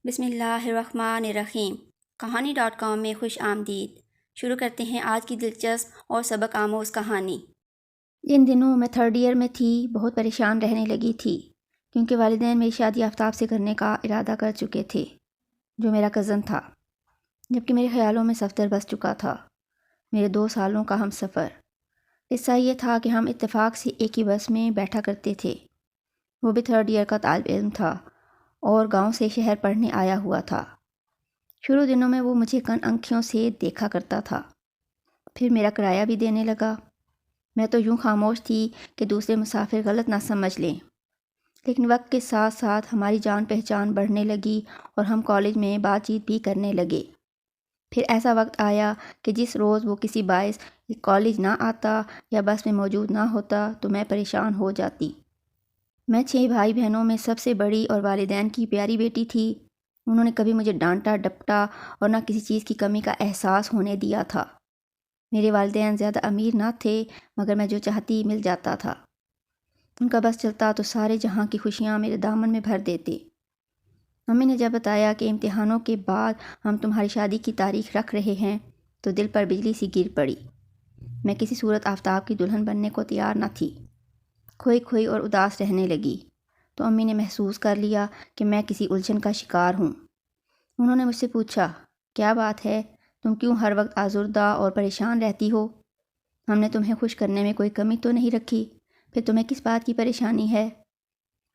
بسم اللہ الرحمن الرحیم کہانی.com میں خوش آمدید۔ شروع کرتے ہیں آج کی دلچسپ اور سبق آموز کہانی۔ ان دنوں میں 3rd ایئر میں تھی، بہت پریشان رہنے لگی تھی کیونکہ والدین میری شادی آفتاب سے کرنے کا ارادہ کر چکے تھے جو میرا کزن تھا، جبکہ میرے خیالوں میں صفدر بس چکا تھا، میرے 2 سالوں کا ہم سفر۔ قصہ یہ تھا کہ ہم اتفاق سے ایک ہی بس میں بیٹھا کرتے تھے۔ وہ بھی 3rd ایئر کا طالب علم تھا اور گاؤں سے شہر پڑھنے آیا ہوا تھا۔ شروع دنوں میں وہ مجھے کن آنکھیوں سے دیکھا کرتا تھا، پھر میرا کرایہ بھی دینے لگا۔ میں تو یوں خاموش تھی کہ دوسرے مسافر غلط نہ سمجھ لیں، لیکن وقت کے ساتھ ساتھ ہماری جان پہچان بڑھنے لگی اور ہم کالج میں بات چیت بھی کرنے لگے۔ پھر ایسا وقت آیا کہ جس روز وہ کسی باعث کالج نہ آتا یا بس میں موجود نہ ہوتا تو میں پریشان ہو جاتی۔ میں 6 بھائی بہنوں میں سب سے بڑی اور والدین کی پیاری بیٹی تھی۔ انہوں نے کبھی مجھے ڈانٹا ڈپٹا اور نہ کسی چیز کی کمی کا احساس ہونے دیا تھا۔ میرے والدین زیادہ امیر نہ تھے، مگر میں جو چاہتی مل جاتا تھا۔ ان کا بس چلتا تو سارے جہاں کی خوشیاں میرے دامن میں بھر دیتے۔ امی نے جب بتایا کہ امتحانوں کے بعد ہم تمہاری شادی کی تاریخ رکھ رہے ہیں تو دل پر بجلی سی گر پڑی۔ میں کسی صورت آفتاب کی دلہن بننے کو تیار نہ تھی، کھوئی اور اداس رہنے لگی۔ تو امی نے محسوس کر لیا کہ میں کسی الجھن کا شکار ہوں۔ انہوں نے مجھ سے پوچھا، کیا بات ہے، تم کیوں ہر وقت آزردہ اور پریشان رہتی ہو؟ ہم نے تمہیں خوش کرنے میں کوئی کمی تو نہیں رکھی، پھر تمہیں کس بات کی پریشانی ہے؟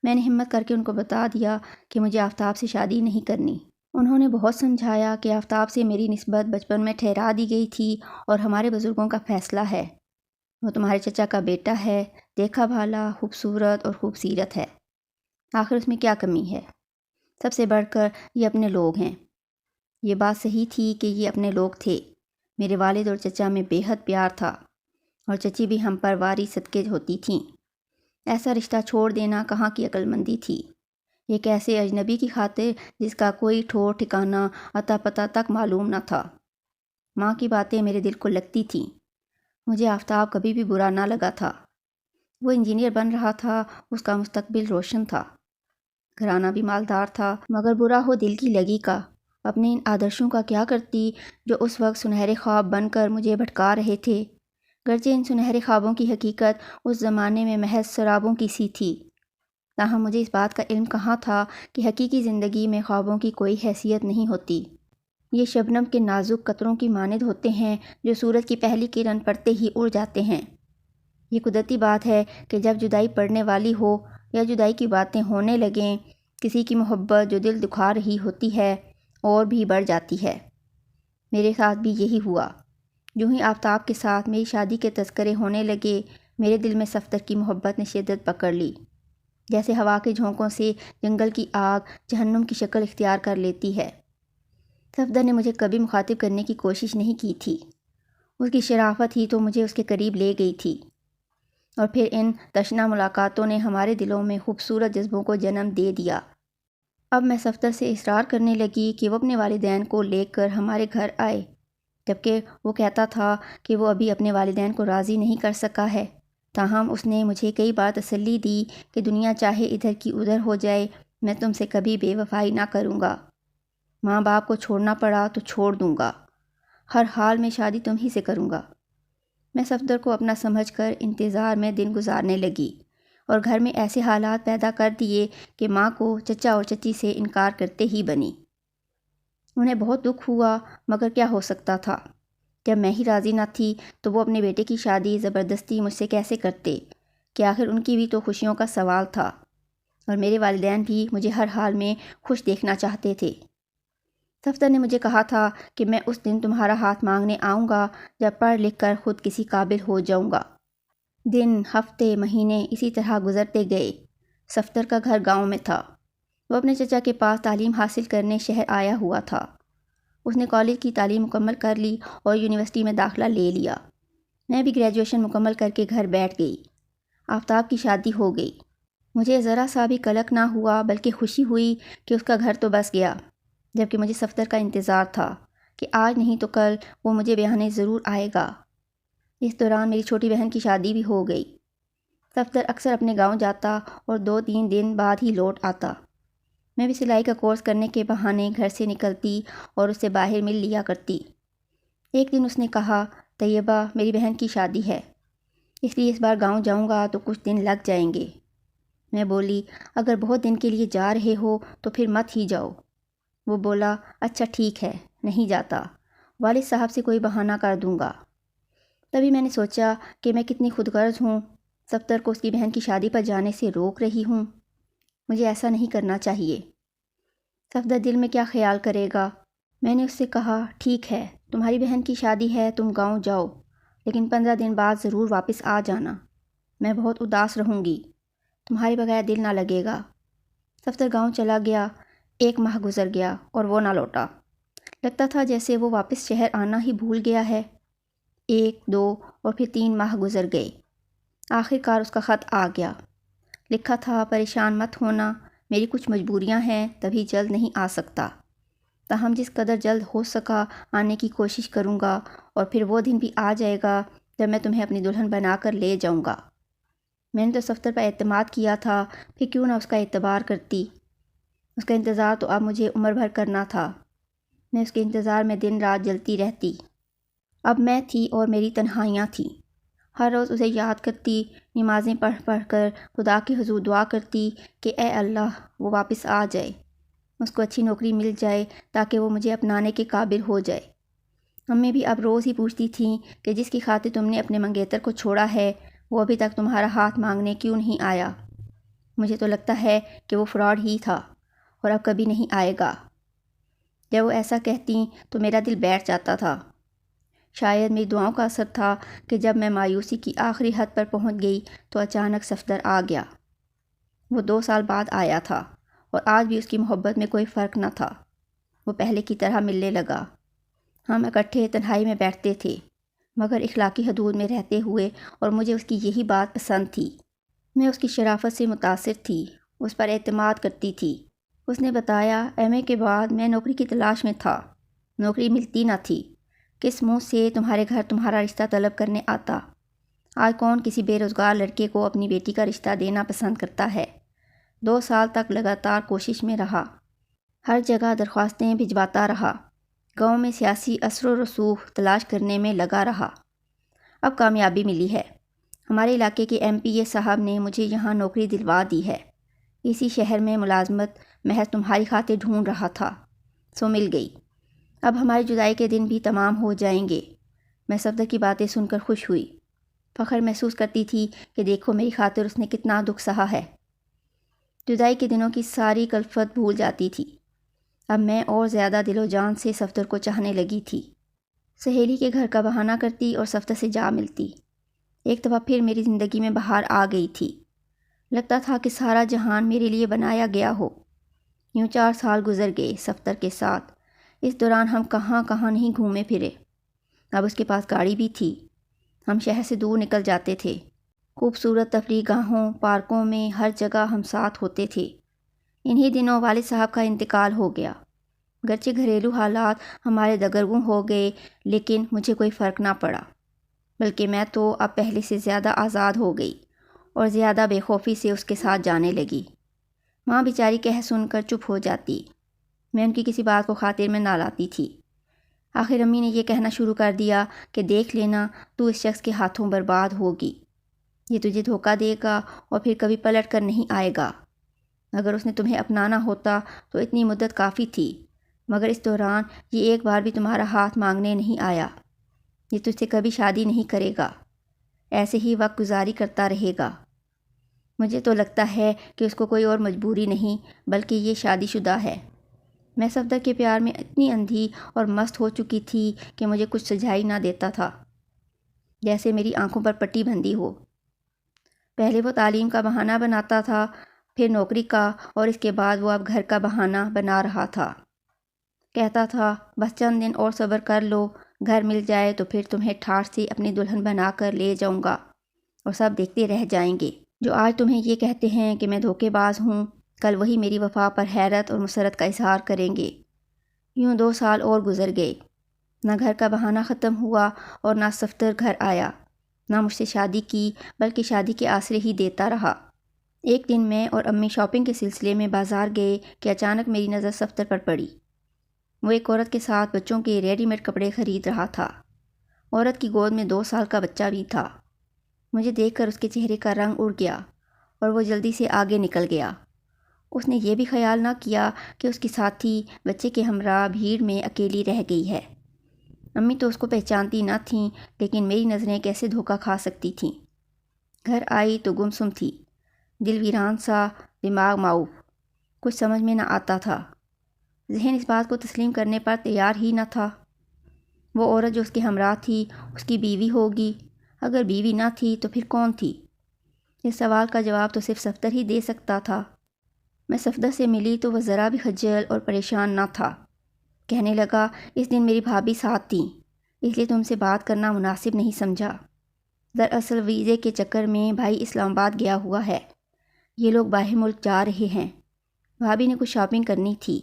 میں نے ہمت کر کے ان کو بتا دیا کہ مجھے آفتاب سے شادی نہیں کرنی۔ انہوں نے بہت سمجھایا کہ آفتاب سے میری نسبت بچپن میں ٹھہرا دی گئی تھی اور ہمارے بزرگوں کا فیصلہ ہے۔ وہ تمہارے چچا کا بیٹا ہے، دیکھا بھالا، خوبصورت اور خوب سیرت ہے، آخر اس میں کیا کمی ہے؟ سب سے بڑھ کر یہ اپنے لوگ ہیں۔ یہ بات صحیح تھی کہ یہ اپنے لوگ تھے۔ میرے والد اور چچا میں بے حد پیار تھا اور چچی بھی ہم پر واری صدقے ہوتی تھیں۔ ایسا رشتہ چھوڑ دینا کہاں کی عقل مندی تھی؟ ایک ایسے اجنبی کی خاطر جس کا کوئی ٹھور ٹھکانہ اتا پتہ تک معلوم نہ تھا۔ ماں کی باتیں میرے دل کو لگتی تھیں۔ مجھے آفتاب کبھی بھی برا نہ لگا تھا۔ وہ انجینئر بن رہا تھا، اس کا مستقبل روشن تھا، گھرانہ بھی مالدار تھا، مگر برا ہو دل کی لگی کا۔ اپنے ان آدرشوں کا کیا کرتی جو اس وقت سنہرے خواب بن کر مجھے بھٹکا رہے تھے، گرچہ ان سنہرے خوابوں کی حقیقت اس زمانے میں محض سرابوں کی سی تھی۔ تاہم مجھے اس بات کا علم کہاں تھا کہ حقیقی زندگی میں خوابوں کی کوئی حیثیت نہیں ہوتی۔ یہ شبنم کے نازک قطروں کی مانند ہوتے ہیں جو سورج کی پہلی کرن پڑتے ہی اڑ جاتے ہیں۔ یہ قدرتی بات ہے کہ جب جدائی پڑنے والی ہو یا جدائی کی باتیں ہونے لگیں، کسی کی محبت جو دل دکھا رہی ہوتی ہے اور بھی بڑھ جاتی ہے۔ میرے ساتھ بھی یہی ہوا۔ جو ہی آفتاب کے ساتھ میری شادی کے تذکرے ہونے لگے، میرے دل میں صفدر کی محبت نے شدت پکڑ لی، جیسے ہوا کے جھونکوں سے جنگل کی آگ جہنم کی شکل اختیار کر لیتی ہے۔ صفدر نے مجھے کبھی مخاطب کرنے کی کوشش نہیں کی تھی، اس کی شرافت ہی تو مجھے اس کے قریب لے گئی تھی، اور پھر ان تشنہ ملاقاتوں نے ہمارے دلوں میں خوبصورت جذبوں کو جنم دے دیا۔ اب میں صفدر سے اصرار کرنے لگی کہ وہ اپنے والدین کو لے کر ہمارے گھر آئے، جبکہ وہ کہتا تھا کہ وہ ابھی اپنے والدین کو راضی نہیں کر سکا ہے۔ تاہم اس نے مجھے کئی بار تسلی دی کہ دنیا چاہے ادھر کی ادھر ہو جائے، میں تم سے کبھی بے وفائی نہ کروں گا۔ ماں باپ کو چھوڑنا پڑا تو چھوڑ دوں گا، ہر حال میں شادی تم ہی سے کروں گا۔ میں صفدر کو اپنا سمجھ کر انتظار میں دن گزارنے لگی اور گھر میں ایسے حالات پیدا کر دیے کہ ماں کو چچا اور چچی سے انکار کرتے ہی بنی۔ انہیں بہت دکھ ہوا، مگر کیا ہو سکتا تھا؟ جب میں ہی راضی نہ تھی تو وہ اپنے بیٹے کی شادی زبردستی مجھ سے کیسے کرتے کہ آخر ان کی بھی تو خوشیوں کا سوال تھا، اور میرے والدین بھی مجھے ہر حال میں خوش دیکھنا چاہتے تھے۔ صفدر نے مجھے کہا تھا کہ میں اس دن تمہارا ہاتھ مانگنے آؤں گا جب پڑھ لکھ کر خود کسی قابل ہو جاؤں گا۔ دن، ہفتے، مہینے اسی طرح گزرتے گئے۔ صفدر کا گھر گاؤں میں تھا۔ وہ اپنے چچا کے پاس تعلیم حاصل کرنے شہر آیا ہوا تھا۔ اس نے کالج کی تعلیم مکمل کر لی اور یونیورسٹی میں داخلہ لے لیا۔ میں بھی گریجویشن مکمل کر کے گھر بیٹھ گئی۔ آفتاب کی شادی ہو گئی۔ مجھے ذرا سا بھی قلق نہ ہوا، بلکہ خوشی ہوئی کہ اس کا گھر تو بس گیا، جبکہ مجھے صفدر کا انتظار تھا کہ آج نہیں تو کل وہ مجھے بیانے ضرور آئے گا۔ اس دوران میری چھوٹی بہن کی شادی بھی ہو گئی۔ صفدر اکثر اپنے گاؤں جاتا اور 2-3 دن بعد ہی لوٹ آتا۔ میں بھی سلائی کا کورس کرنے کے بہانے گھر سے نکلتی اور اس سے باہر مل لیا کرتی۔ ایک دن اس نے کہا، طیبہ، میری بہن کی شادی ہے، اس لیے اس بار گاؤں جاؤں گا تو کچھ دن لگ جائیں گے۔ میں بولی، اگر بہت دن کے لیے جا رہے ہو تو پھر مت ہی جاؤ۔ وہ بولا، اچھا ٹھیک ہے، نہیں جاتا، والد صاحب سے کوئی بہانہ کر دوں گا۔ تبھی میں نے سوچا کہ میں کتنی خود غرض ہوں، صفدر کو اس کی بہن کی شادی پر جانے سے روک رہی ہوں۔ مجھے ایسا نہیں کرنا چاہیے۔ صفدر دل میں کیا خیال کرے گا؟ میں نے اس سے کہا، ٹھیک ہے، تمہاری بہن کی شادی ہے، تم گاؤں جاؤ، لیکن 15 دن بعد ضرور واپس آ جانا، میں بہت اداس رہوں گی، تمہارے بغیر دل نہ لگے گا۔ صفدر گاؤں چلا گیا۔ 1 ماہ گزر گیا اور وہ نہ لوٹا۔ لگتا تھا جیسے وہ واپس شہر آنا ہی بھول گیا ہے۔ 1، 2 اور پھر 3 ماہ گزر گئے۔ آخر کار اس کا خط آ گیا۔ لکھا تھا، پریشان مت ہونا، میری کچھ مجبوریاں ہیں، تبھی جلد نہیں آ سکتا، تاہم جس قدر جلد ہو سکا آنے کی کوشش کروں گا، اور پھر وہ دن بھی آ جائے گا جب میں تمہیں اپنی دلہن بنا کر لے جاؤں گا۔ میں نے تو صفدر پر اعتماد کیا تھا، پھر کیوں نہ اس کا اعتبار کرتی۔ اس کا انتظار تو اب مجھے عمر بھر کرنا تھا۔ میں اس کے انتظار میں دن رات جلتی رہتی۔ اب میں تھی اور میری تنہائیاں تھیں۔ ہر روز اسے یاد کرتی، نمازیں پڑھ پڑھ کر خدا کے حضور دعا کرتی کہ اے اللہ، وہ واپس آ جائے، اس کو اچھی نوکری مل جائے تاکہ وہ مجھے اپنانے کے قابل ہو جائے۔ امی بھی اب روز ہی پوچھتی تھیں کہ جس کی خاطر تم نے اپنے منگیتر کو چھوڑا ہے، وہ ابھی تک تمہارا ہاتھ مانگنے کیوں نہیں آیا؟ مجھے تو لگتا ہے کہ وہ فراڈ ہی تھا اور اب کبھی نہیں آئے گا۔ جب وہ ایسا کہتیں تو میرا دل بیٹھ جاتا تھا۔ شاید میری دعاؤں کا اثر تھا کہ جب میں مایوسی کی آخری حد پر پہنچ گئی تو اچانک صفدر آ گیا۔ وہ 2 سال بعد آیا تھا اور آج بھی اس کی محبت میں کوئی فرق نہ تھا۔ وہ پہلے کی طرح ملنے لگا۔ ہم اکٹھے تنہائی میں بیٹھتے تھے، مگر اخلاقی حدود میں رہتے ہوئے، اور مجھے اس کی یہی بات پسند تھی۔ میں اس کی شرافت سے متاثر تھی، اس پر اعتماد کرتی تھی۔ اس نے بتایا، ایم اے کے بعد میں نوکری کی تلاش میں تھا، نوکری ملتی نہ تھی، کس منہ سے تمہارے گھر تمہارا رشتہ طلب کرنے آتا؟ آج کون کسی بے روزگار لڑکے کو اپنی بیٹی کا رشتہ دینا پسند کرتا ہے؟ 2 سال تک لگاتار کوشش میں رہا، ہر جگہ درخواستیں بھجواتا رہا، گاؤں میں سیاسی اثر و رسوخ تلاش کرنے میں لگا رہا۔ اب کامیابی ملی ہے۔ ہمارے علاقے کے ایم پی اے صاحب نے مجھے یہاں نوکری دلوا دی ہے۔ اسی شہر میں ملازمت محض تمہاری خاطر ڈھونڈ رہا تھا، سو مل گئی۔ اب ہماری جدائی کے دن بھی تمام ہو جائیں گے۔ میں صفدر کی باتیں سن کر خوش ہوئی، فخر محسوس کرتی تھی کہ دیکھو میری خاطر اس نے کتنا دکھ سہا ہے۔ جدائی کے دنوں کی ساری کلفت بھول جاتی تھی۔ اب میں اور زیادہ دل و جان سے صفدر کو چاہنے لگی تھی۔ سہیلی کے گھر کا بہانہ کرتی اور صفدر سے جا ملتی۔ ایک دفعہ پھر میری زندگی میں بہار آ گئی تھی۔ لگتا تھا کہ سارا جہان میرے لیے بنایا گیا ہو۔ یوں 4 سال گزر گئے صفدر کے ساتھ۔ اس دوران ہم کہاں کہاں نہیں گھومے پھرے۔ اب اس کے پاس گاڑی بھی تھی، ہم شہر سے دور نکل جاتے تھے۔ خوبصورت تفریح گاہوں، پارکوں میں، ہر جگہ ہم ساتھ ہوتے تھے۔ انہی دنوں والد صاحب کا انتقال ہو گیا۔ گرچہ گھریلو حالات ہمارے دگرگوں ہو گئے، لیکن مجھے کوئی فرق نہ پڑا، بلکہ میں تو اب پہلے سے زیادہ آزاد ہو گئی اور زیادہ بے خوفی سے اس کے ساتھ جانے لگی۔ ماں بیچاری کہہ سن کر چپ ہو جاتی، میں ان کی کسی بات کو خاطر میں نہ لاتی تھی۔ آخر امی نے یہ کہنا شروع کر دیا کہ دیکھ لینا، تو اس شخص کے ہاتھوں برباد ہوگی، یہ تجھے دھوکہ دے گا اور پھر کبھی پلٹ کر نہیں آئے گا۔ اگر اس نے تمہیں اپنانا ہوتا تو اتنی مدت کافی تھی، مگر اس دوران یہ ایک بار بھی تمہارا ہاتھ مانگنے نہیں آیا۔ یہ تجھ سے کبھی شادی نہیں کرے گا، ایسے ہی وقت گزاری کرتا رہے گا۔ مجھے تو لگتا ہے کہ اس کو کوئی اور مجبوری نہیں، بلکہ یہ شادی شدہ ہے۔ میں صفدر کے پیار میں اتنی اندھی اور مست ہو چکی تھی کہ مجھے کچھ سجھائی نہ دیتا تھا، جیسے میری آنکھوں پر پٹی بندھی ہو۔ پہلے وہ تعلیم کا بہانہ بناتا تھا، پھر نوکری کا، اور اس کے بعد وہ اب گھر کا بہانہ بنا رہا تھا۔ کہتا تھا، بس چند دن اور صبر کر لو، گھر مل جائے تو پھر تمہیں ٹھاٹھ سے اپنی دلہن بنا کر لے جاؤں گا، اور سب دیکھتے رہ جائیں گے۔ جو آج تمہیں یہ کہتے ہیں کہ میں دھوکے باز ہوں، کل وہی میری وفا پر حیرت اور مسرت کا اظہار کریں گے۔ یوں 2 سال اور گزر گئے۔ نہ گھر کا بہانہ ختم ہوا اور نہ صفدر گھر آیا، نہ مجھ سے شادی کی، بلکہ شادی کے آسرے ہی دیتا رہا۔ ایک دن میں اور امی شاپنگ کے سلسلے میں بازار گئے کہ اچانک میری نظر صفتر پر پڑی۔ وہ ایک عورت کے ساتھ بچوں کے ریڈی میڈ کپڑے خرید رہا تھا۔ عورت کی گود میں 2 سال کا بچہ بھی تھا۔ مجھے دیکھ کر اس کے چہرے کا رنگ اڑ گیا اور وہ جلدی سے آگے نکل گیا۔ اس نے یہ بھی خیال نہ کیا کہ اس کی ساتھی بچے کے ہمراہ بھیڑ میں اکیلی رہ گئی ہے۔ امی تو اس کو پہچانتی نہ تھیں، لیکن میری نظریں کیسے دھوکہ کھا سکتی تھیں۔ گھر آئی تو گمسم تھی، دل ویران سا، دماغ معوف، کچھ سمجھ میں نہ آتا تھا۔ ذہن اس بات کو تسلیم کرنے پر تیار ہی نہ تھا۔ وہ عورت جو اس کے ہمراہ تھی اس کی بیوی ہوگی، اگر بیوی نہ تھی تو پھر کون تھی؟ اس سوال کا جواب تو صرف صفدر ہی دے سکتا تھا۔ میں صفدر سے ملی تو وہ ذرا بھی خجل اور پریشان نہ تھا۔ کہنے لگا، اس دن میری بھابھی ساتھ تھیں، اس لیے تم سے بات کرنا مناسب نہیں سمجھا۔ دراصل ویزے کے چکر میں بھائی اسلام آباد گیا ہوا ہے، یہ لوگ باہر ملک جا رہے ہیں۔ بھابھی نے کچھ شاپنگ کرنی تھی۔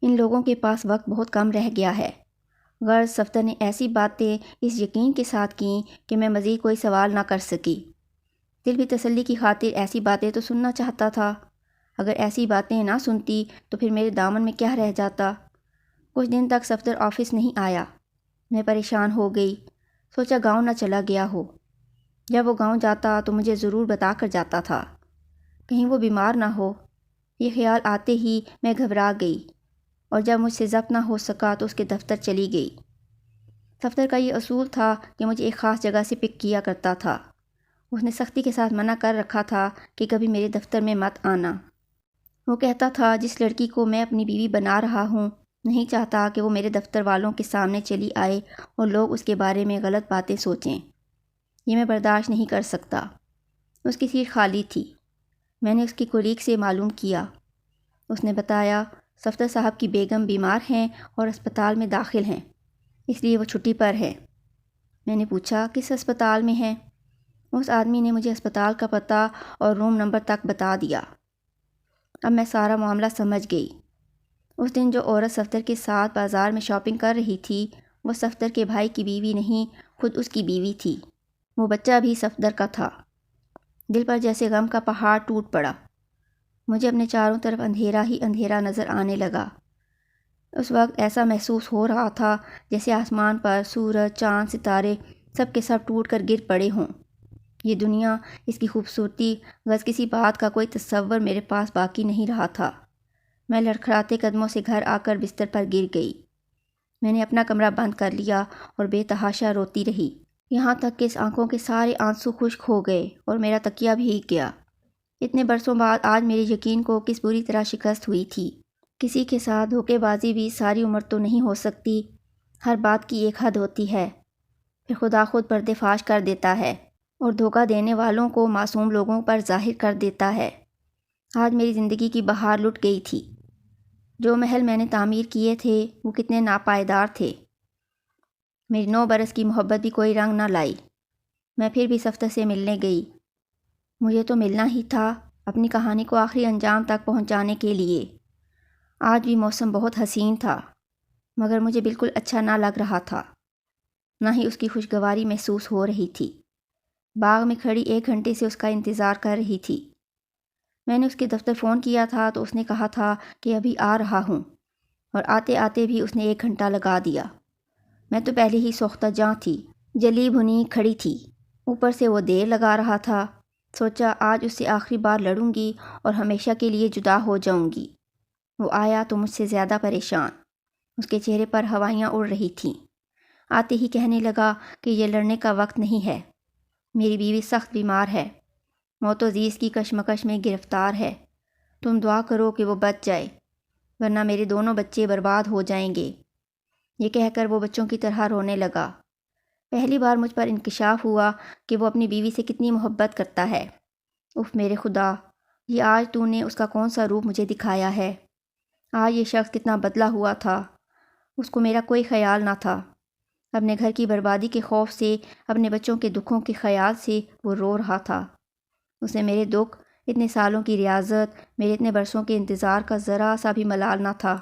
ان لوگوں کے پاس وقت بہت کم رہ گیا ہے۔ غرض صفدر نے ایسی باتیں اس یقین کے ساتھ کیں کہ میں مزید کوئی سوال نہ کر سکی۔ دل بھی تسلی کی خاطر ایسی باتیں تو سننا چاہتا تھا۔ اگر ایسی باتیں نہ سنتی تو پھر میرے دامن میں کیا رہ جاتا؟ کچھ دن تک صفدر آفس نہیں آیا۔ میں پریشان ہو گئی، سوچا گاؤں نہ چلا گیا ہو۔ جب وہ گاؤں جاتا تو مجھے ضرور بتا کر جاتا تھا، کہیں وہ بیمار نہ ہو۔ یہ خیال آتے ہی میں گھبرا گئی اور جب مجھ سے ضبط نہ ہو سکا تو اس کے دفتر چلی گئی۔ صفدر کا یہ اصول تھا کہ مجھے ایک خاص جگہ سے پک کیا کرتا تھا۔ اس نے سختی کے ساتھ منع کر رکھا تھا کہ کبھی میرے دفتر میں مت آنا۔ وہ کہتا تھا، جس لڑکی کو میں اپنی بیوی بنا رہا ہوں نہیں چاہتا کہ وہ میرے دفتر والوں کے سامنے چلی آئے اور لوگ اس کے بارے میں غلط باتیں سوچیں۔ یہ میں برداشت نہیں کر سکتا۔ اس کی سیٹ خالی تھی۔ میں نے اس کی کولیگ سے معلوم کیا۔ اس نے بتایا، صفدر صاحب کی بیگم بیمار ہیں اور اسپتال میں داخل ہیں، اس لیے وہ چھٹی پر ہے۔ میں نے پوچھا، کس اسپتال میں ہیں؟ اس آدمی نے مجھے اسپتال کا پتہ اور روم نمبر تک بتا دیا۔ اب میں سارا معاملہ سمجھ گئی۔ اس دن جو عورت صفدر کے ساتھ بازار میں شاپنگ کر رہی تھی، وہ صفدر کے بھائی کی بیوی نہیں، خود اس کی بیوی تھی۔ وہ بچہ بھی صفدر کا تھا۔ دل پر جیسے غم کا پہاڑ ٹوٹ پڑا۔ مجھے اپنے چاروں طرف اندھیرا ہی اندھیرا نظر آنے لگا۔ اس وقت ایسا محسوس ہو رہا تھا جیسے آسمان پر سورج، چاند، ستارے سب کے سب ٹوٹ کر گر پڑے ہوں۔ یہ دنیا، اس کی خوبصورتی، غرض کسی بات کا کوئی تصور میرے پاس باقی نہیں رہا تھا۔ میں لڑکھڑاتے قدموں سے گھر آ کر بستر پر گر گئی۔ میں نے اپنا کمرہ بند کر لیا اور بے تحاشا روتی رہی، یہاں تک کہ اس آنکھوں کے سارے آنسو خشک ہو گئے اور میرا تکیہ بھیگ گیا۔ اتنے برسوں بعد آج میرے یقین کو کس بری طرح شکست ہوئی تھی۔ کسی کے ساتھ دھوکے بازی بھی ساری عمر تو نہیں ہو سکتی، ہر بات کی ایک حد ہوتی ہے۔ پھر خدا خود پردے فاش کر دیتا ہے اور دھوکہ دینے والوں کو معصوم لوگوں پر ظاہر کر دیتا ہے۔ آج میری زندگی کی بہار لٹ گئی تھی۔ جو محل میں نے تعمیر کیے تھے وہ کتنے ناپائیدار تھے۔ میری 9 برس کی محبت بھی کوئی رنگ نہ لائی۔ میں پھر بھی صفدر سے ملنے گئی۔ مجھے تو ملنا ہی تھا، اپنی کہانی کو آخری انجام تک پہنچانے کے لیے۔ آج بھی موسم بہت حسین تھا، مگر مجھے بالکل اچھا نہ لگ رہا تھا، نہ ہی اس کی خوشگواری محسوس ہو رہی تھی۔ باغ میں کھڑی 1 گھنٹے سے اس کا انتظار کر رہی تھی۔ میں نے اس کے دفتر فون کیا تھا تو اس نے کہا تھا کہ ابھی آ رہا ہوں، اور آتے آتے بھی اس نے 1 گھنٹہ لگا دیا۔ میں تو پہلے ہی سوختہ جاں تھی، جلی بھنی کھڑی تھی، اوپر سے وہ دیر لگا رہا تھا۔ سوچا آج اس سے آخری بار لڑوں گی اور ہمیشہ کے لیے جدا ہو جاؤں گی۔ وہ آیا تو مجھ سے زیادہ پریشان، اس کے چہرے پر ہوائیاں اڑ رہی تھیں۔ آتے ہی کہنے لگا کہ یہ لڑنے کا وقت نہیں ہے، میری بیوی سخت بیمار ہے، موت و زیست کی کشمکش میں گرفتار ہے، تم دعا کرو کہ وہ بچ جائے، ورنہ میرے دونوں بچے برباد ہو جائیں گے۔ یہ کہہ کر وہ بچوں کی طرح رونے لگا۔ پہلی بار مجھ پر انکشاف ہوا کہ وہ اپنی بیوی سے کتنی محبت کرتا ہے۔ اف میرے خدا، یہ آج تو نے اس کا کون سا روپ مجھے دکھایا ہے۔ آج یہ شخص کتنا بدلا ہوا تھا، اس کو میرا کوئی خیال نہ تھا۔ اپنے گھر کی بربادی کے خوف سے، اپنے بچوں کے دکھوں کے خیال سے وہ رو رہا تھا۔ اسے میرے دکھ، اتنے سالوں کی ریاضت، میرے اتنے برسوں کے انتظار کا ذرا سا بھی ملال نہ تھا۔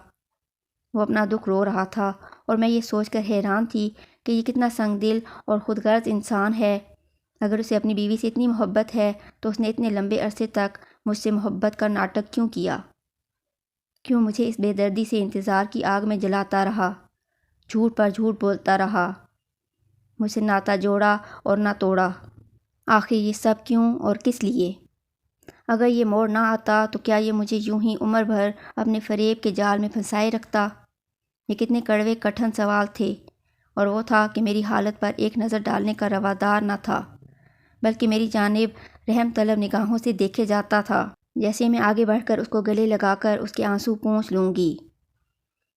وہ اپنا دکھ رو رہا تھا اور میں یہ سوچ کر حیران تھی کہ یہ کتنا سنگ دل اور خود غرض انسان ہے۔ اگر اسے اپنی بیوی سے اتنی محبت ہے تو اس نے اتنے لمبے عرصے تک مجھ سے محبت کا ناٹک کیوں کیا؟ کیوں مجھے اس بے دردی سے انتظار کی آگ میں جلاتا رہا، جھوٹ پر جھوٹ بولتا رہا، مجھ سے ناتا جوڑا اور نہ توڑا؟ آخر یہ سب کیوں اور کس لیے؟ اگر یہ موڑ نہ آتا تو کیا یہ مجھے یوں ہی عمر بھر اپنے فریب کے جال میں پھنسائے رکھتا؟ یہ کتنے کڑوے کٹھن سوال تھے، اور وہ تھا کہ میری حالت پر ایک نظر ڈالنے کا روادار نہ تھا، بلکہ میری جانب رحم طلب نگاہوں سے دیکھے جاتا تھا، جیسے میں آگے بڑھ کر اس کو گلے لگا کر اس کے آنسو پونچھ لوں گی۔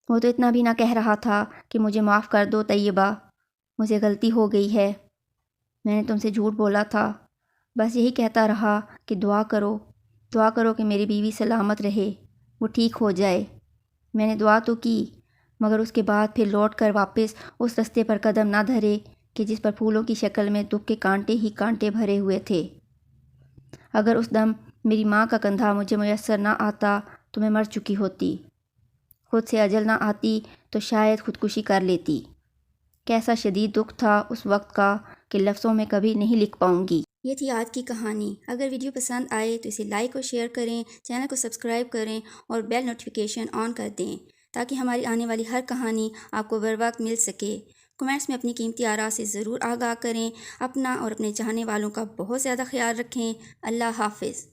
وہ تو اتنا بھی نہ کہہ رہا تھا کہ مجھے معاف کر دو طیبہ، مجھے غلطی ہو گئی ہے، میں نے تم سے جھوٹ بولا تھا۔ بس یہی کہتا رہا کہ دعا کرو کہ میری بیوی سلامت رہے، وہ ٹھیک ہو جائے۔ میں نے دعا تو کی، مگر اس کے بعد پھر لوٹ کر واپس اس رستے پر قدم نہ دھرے کہ جس پر پھولوں کی شکل میں دکھ کے کانٹے ہی کانٹے بھرے ہوئے تھے۔ اگر اس دم میری ماں کا کندھا مجھے میسر نہ آتا تو میں مر چکی ہوتی، خود سے اجل نہ آتی تو شاید خودکشی کر لیتی۔ کیسا شدید دکھ تھا اس وقت کا کہ لفظوں میں کبھی نہیں لکھ پاؤں گی۔ یہ تھی آج کی کہانی۔ اگر ویڈیو پسند آئے تو اسے لائک اور شیئر کریں، چینل کو سبسکرائب کریں اور بیل نوٹیفیکیشن آن کر دیں تاکہ ہماری آنے والی ہر کہانی آپ کو بر وقت مل سکے۔ کمنٹس میں اپنی قیمتی آراء سے ضرور آگاہ کریں۔ اپنا اور اپنے چاہنے والوں کا بہت زیادہ خیال رکھیں۔ اللہ حافظ۔